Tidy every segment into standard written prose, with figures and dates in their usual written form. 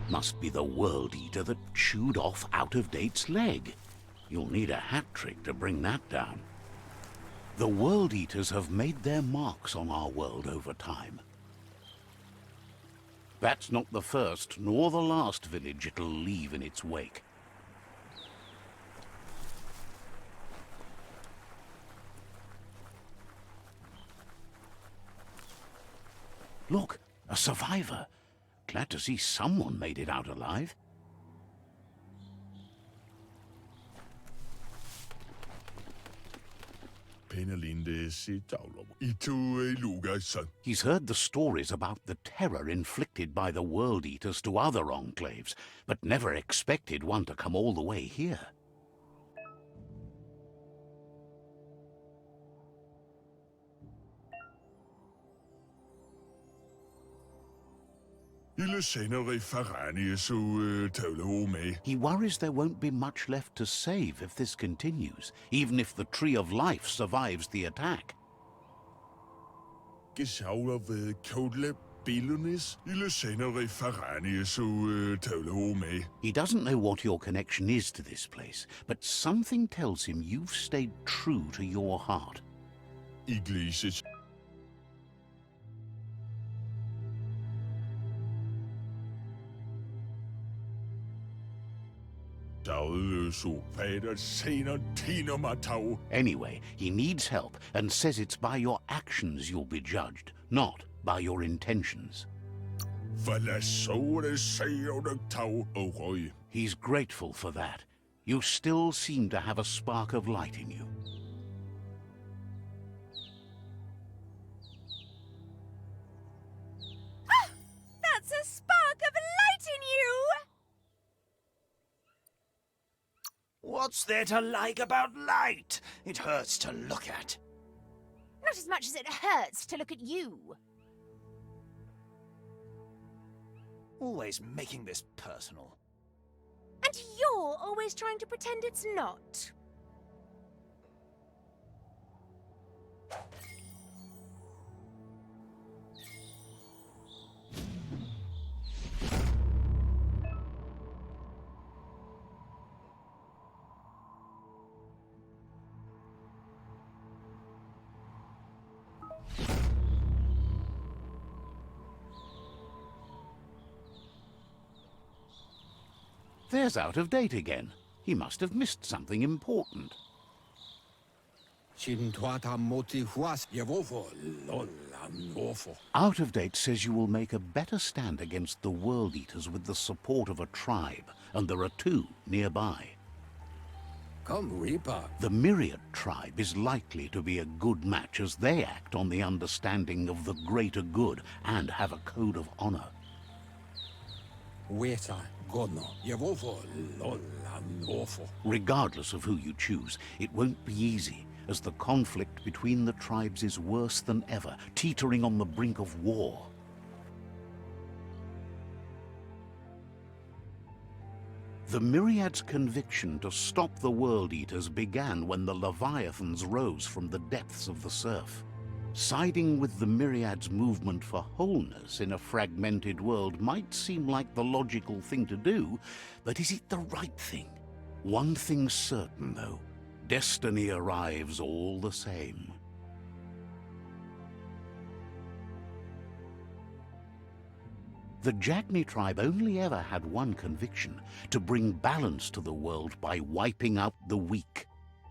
Must be the World Eater that chewed off Out-of-Date's leg. You'll need a hat trick to bring that down. The World Eaters have made their marks on our world over time. That's not the first nor the last village it'll leave in its wake. Look, a survivor. Glad to see someone made it out alive. He's heard the stories about the terror inflicted by the World Eaters to other enclaves, but never expected one to come all the way here. He worries there won't be much left to save if this continues, even if the Tree of Life survives the attack. He doesn't know what your connection is to this place, but something tells him you've stayed true to your heart. Anyway, he needs help and says it's by your actions you'll be judged, not by your intentions. He's grateful for that. You still seem to have a spark of light in you. Ah! That's a spark of light in you! What's there to like about light? It hurts to look at. Not as much as it hurts to look at you. Always making this personal. And you're always trying to pretend it's not. There's Out-of-Date again. He must have missed something important. Out-of-Date says you will make a better stand against the World Eaters with the support of a tribe, and there are two nearby. The Myriad tribe is likely to be a good match as they act on the understanding of the greater good and have a code of honor. Regardless of who you choose, it won't be easy, as the conflict between the tribes is worse than ever, teetering on the brink of war. The Myriad's conviction to stop the World Eaters began when the Leviathans rose from the depths of the surf. Siding with the Myriad's movement for wholeness in a fragmented world might seem like the logical thing to do, but is it the right thing? One thing's certain, though. Destiny arrives all the same. The Jagni tribe only ever had one conviction: to bring balance to the world by wiping out the weak.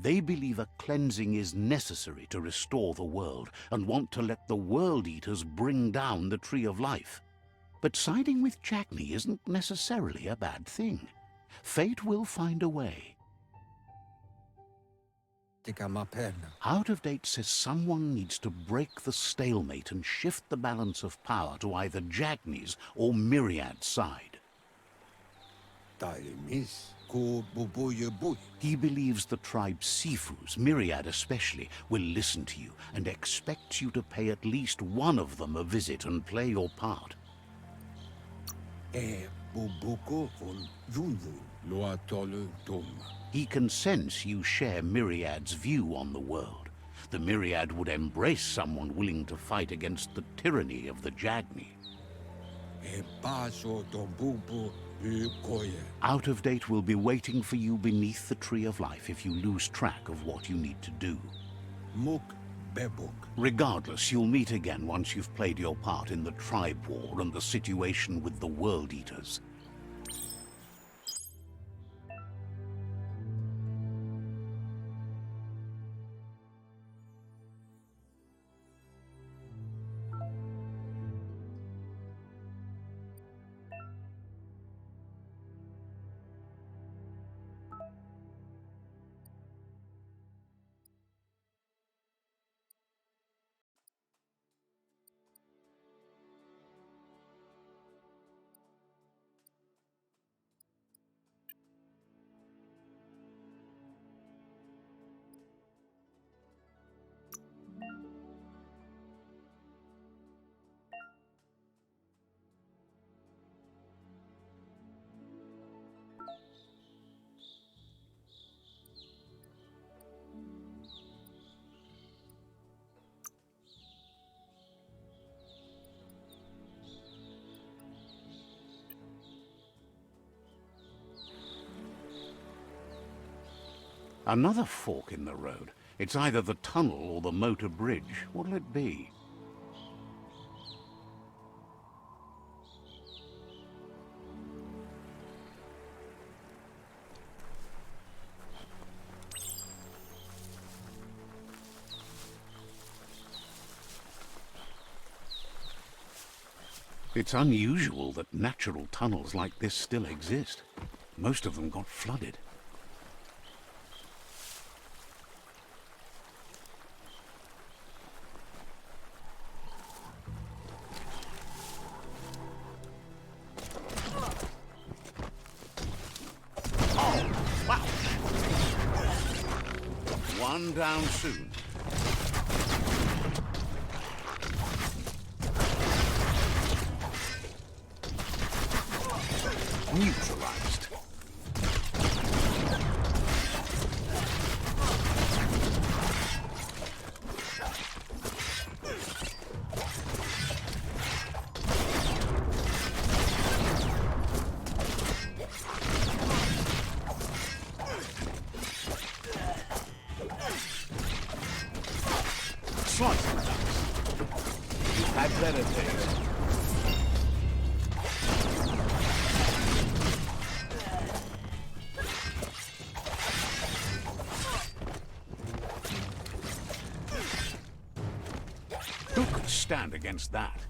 They believe a cleansing is necessary to restore the world and want to let the World Eaters bring down the Tree of Life. But siding with Jagni isn't necessarily a bad thing. Fate will find a way. Out-of-Date says someone needs to break the stalemate and shift the balance of power to either Jagni's or Myriad's side. He believes the tribe's Sifus, Myriad especially, will listen to you and expects you to pay at least one of them a visit and play your part. He can sense you share Myriad's view on the world. The Myriad would embrace someone willing to fight against the tyranny of the Jagni. E paso to bubu ukoye. Out of Date will be waiting for you beneath the Tree of Life if you lose track of what you need to do. Muk bebuk. Regardless, you'll meet again once you've played your part in the tribe war and the situation with the World Eaters. Another fork in the road. It's either the tunnel or the motor bridge. What'll it be? It's unusual that natural tunnels like this still exist. Most of them got flooded. One down soon. Neutralized. Slice and dice. You've had better days. Who could stand against that?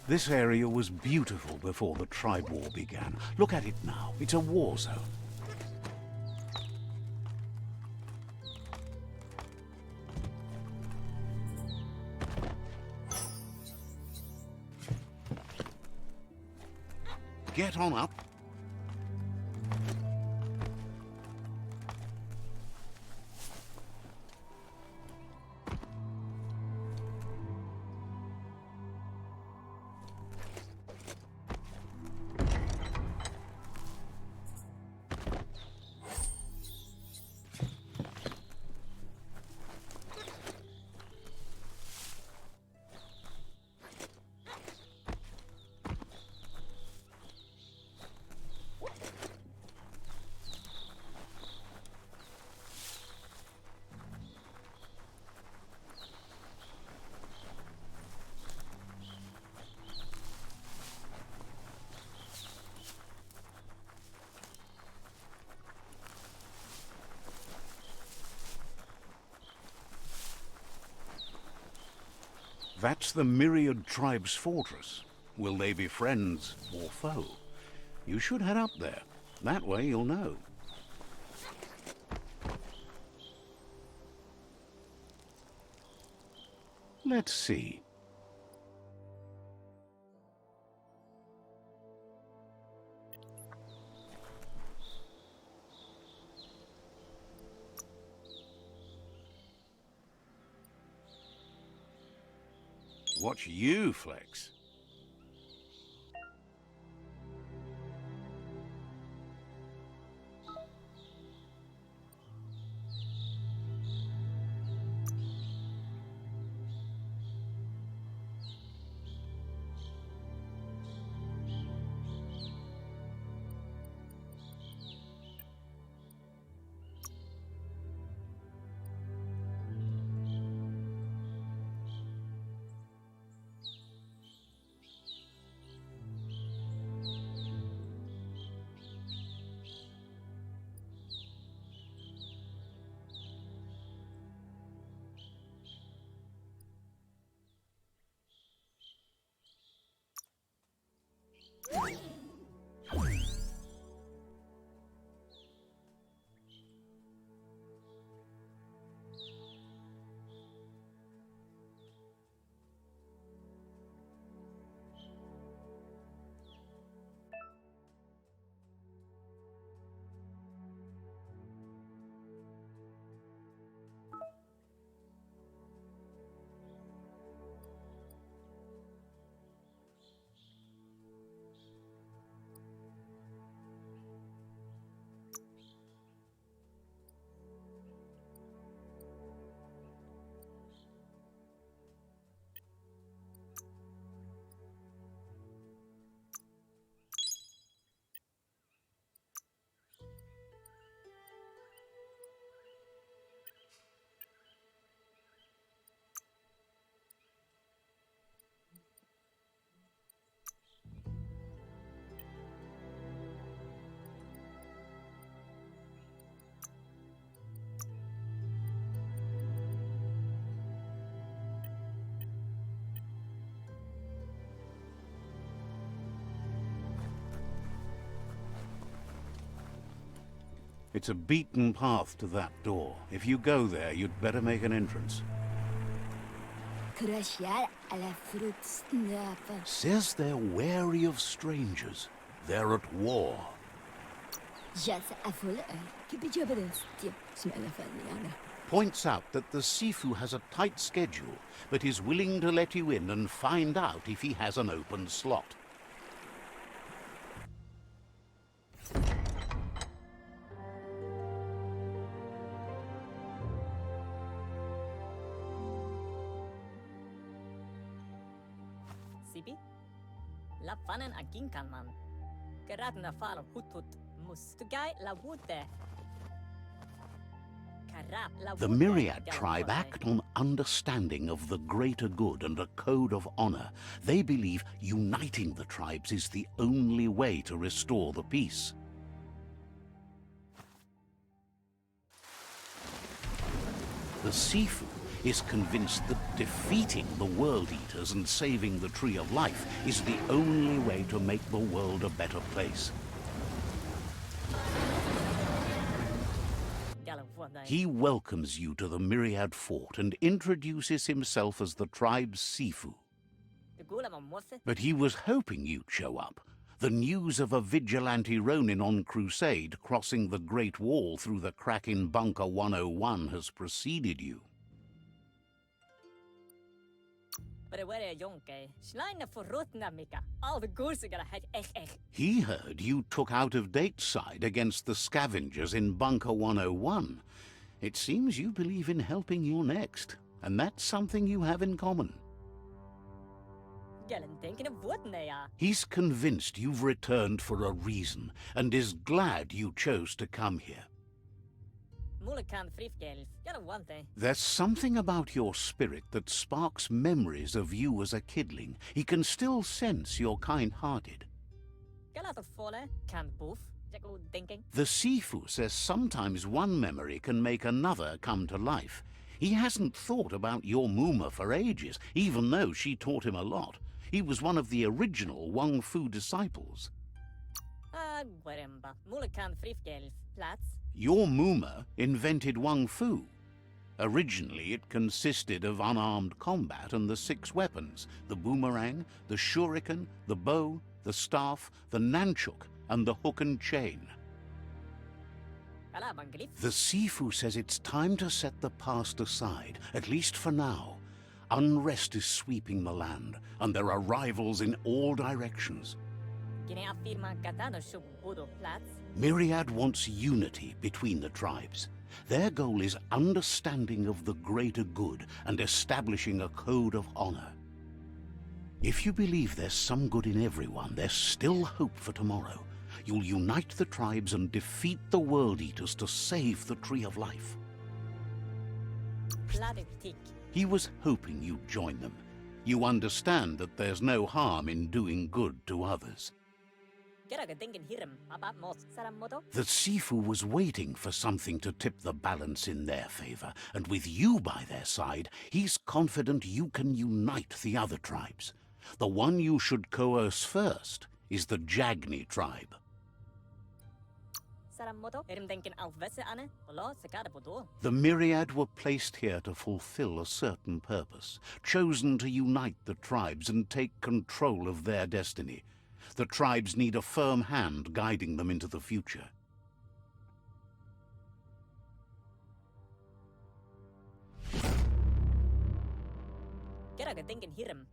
This area was beautiful before the tribe war began. Look at it now. It's a war zone. Get on up. That's the Myriad tribe's fortress. Will they be friends or foe? You should head up there. That way you'll know. Let's see. Watch you flex. It's a beaten path to that door. If you go there, you'd better make an entrance. Says they're wary of strangers. They're at war. Points out that the Sifu has a tight schedule, but is willing to let you in and find out if he has an open slot. Sipi? La fanen aginkanman. Geradna fal hutut mus. Tugai la wute. The Myriad tribe act on understanding of the greater good and a code of honor. They believe uniting the tribes is the only way to restore the peace. The Sifu is convinced that defeating the World Eaters and saving the Tree of Life is the only way to make the world a better place. He welcomes you to the Myriad fort and introduces himself as the tribe's Sifu. But he was hoping you'd show up. The news of a vigilante Ronin on crusade crossing the Great Wall through the crack in Bunker 101 has preceded you. He heard you took out-of-date side against the scavengers in Bunker 101. It seems you believe in helping your next, and that's something you have in common. He's convinced you've returned for a reason, and is glad you chose to come here. There's something about your spirit that sparks memories of you as a kidling. He can still sense you're kind-hearted. The Sifu says sometimes one memory can make another come to life. He hasn't thought about your Muma for ages, even though she taught him a lot. He was one of the original Wang Fu disciples. Your Muma invented Wang Fu. Originally, it consisted of unarmed combat and the 6 weapons: the boomerang, the shuriken, the bow, the staff, the nunchuk, and the hook and chain. The Sifu says it's time to set the past aside, at least for now. Unrest is sweeping the land, and there are rivals in all directions. Gine afirma katano shub budo plats. Myriad wants unity between the tribes. Their goal is understanding of the greater good and establishing a code of honor. If you believe there's some good in everyone, there's still hope for tomorrow. You'll unite the tribes and defeat the World Eaters to save the Tree of Life. Pladetik. He was hoping you'd join them. You understand that there's no harm in doing good to others. Keraga dengen hiram about mos saramoto. The Sifu was waiting for something to tip the balance in their favor, and with you by their side, he's confident you can unite the other tribes. The one you should coerce first is the Jagni tribe. Saramoto. Erim denken alvese ane. Olo sekada bodo. The Myriad were placed here to fulfill a certain purpose, chosen to unite the tribes and take control of their destiny. The tribes need a firm hand guiding them into the future. Keraga dengen hiram.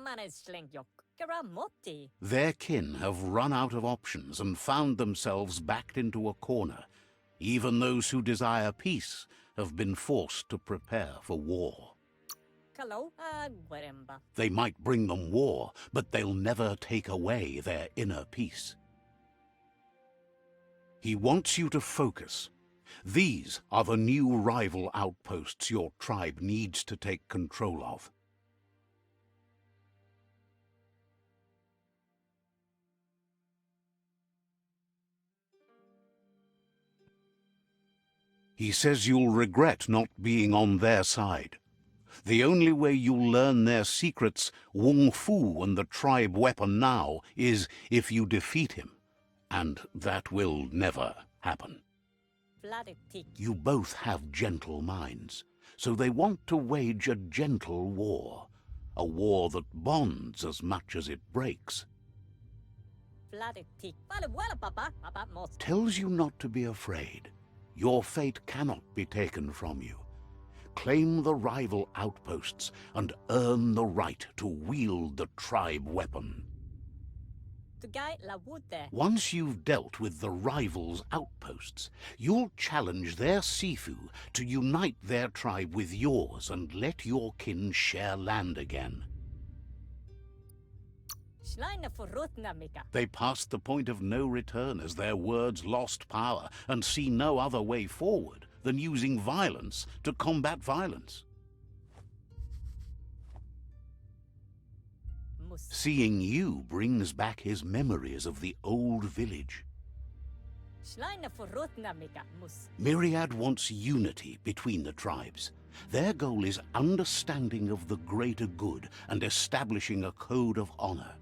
Manes slengjok. Kera moti. Their kin have run out of options and found themselves backed into a corner. Even those who desire peace have been forced to prepare for war. Kalo. Gweremba. They might bring them war, but they'll never take away their inner peace. He wants you to focus. These are the new rival outposts your tribe needs to take control of. He says you'll regret not being on their side. The only way you'll learn their secrets, Wung Fu and the tribe weapon now, is if you defeat him. And that will never happen. Pladetik. You both have gentle minds, so they want to wage a gentle war. A war that bonds as much as it breaks. Pladetik. Vale vuela papa. About mos. Tells you not to be afraid. Your fate cannot be taken from you. Claim the rival outposts and earn the right to wield the tribe weapon. Tugai la wute. Once you've dealt with the rivals' outposts, you'll challenge their Sifu to unite their tribe with yours and let your kin share land again. Schleine forrutna mika. They passed the point of no return as their words lost power and see no other way forward than using violence to combat violence. Mus. Seeing you brings back his memories of the old village. Schleine forrutna mika. Mus. Myriad wants unity between the tribes. Their goal is understanding of the greater good and establishing a code of honor.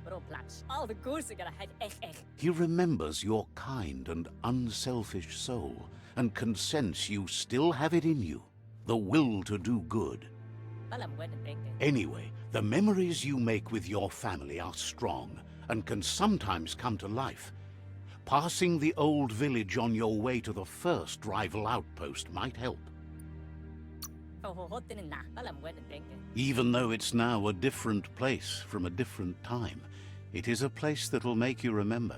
Bro plats. All the goose are gonna head echt. He remembers your kind and unselfish soul and can sense you still have it in you, the will to do good. Balam wene brengen. Anyway, the memories you make with your family are strong and can sometimes come to life. Passing the old village on your way to the first rival outpost might help. Hohohotten na. Balam wene brengen. Even though it's now a different place from a different time, it is a place that'll make you remember.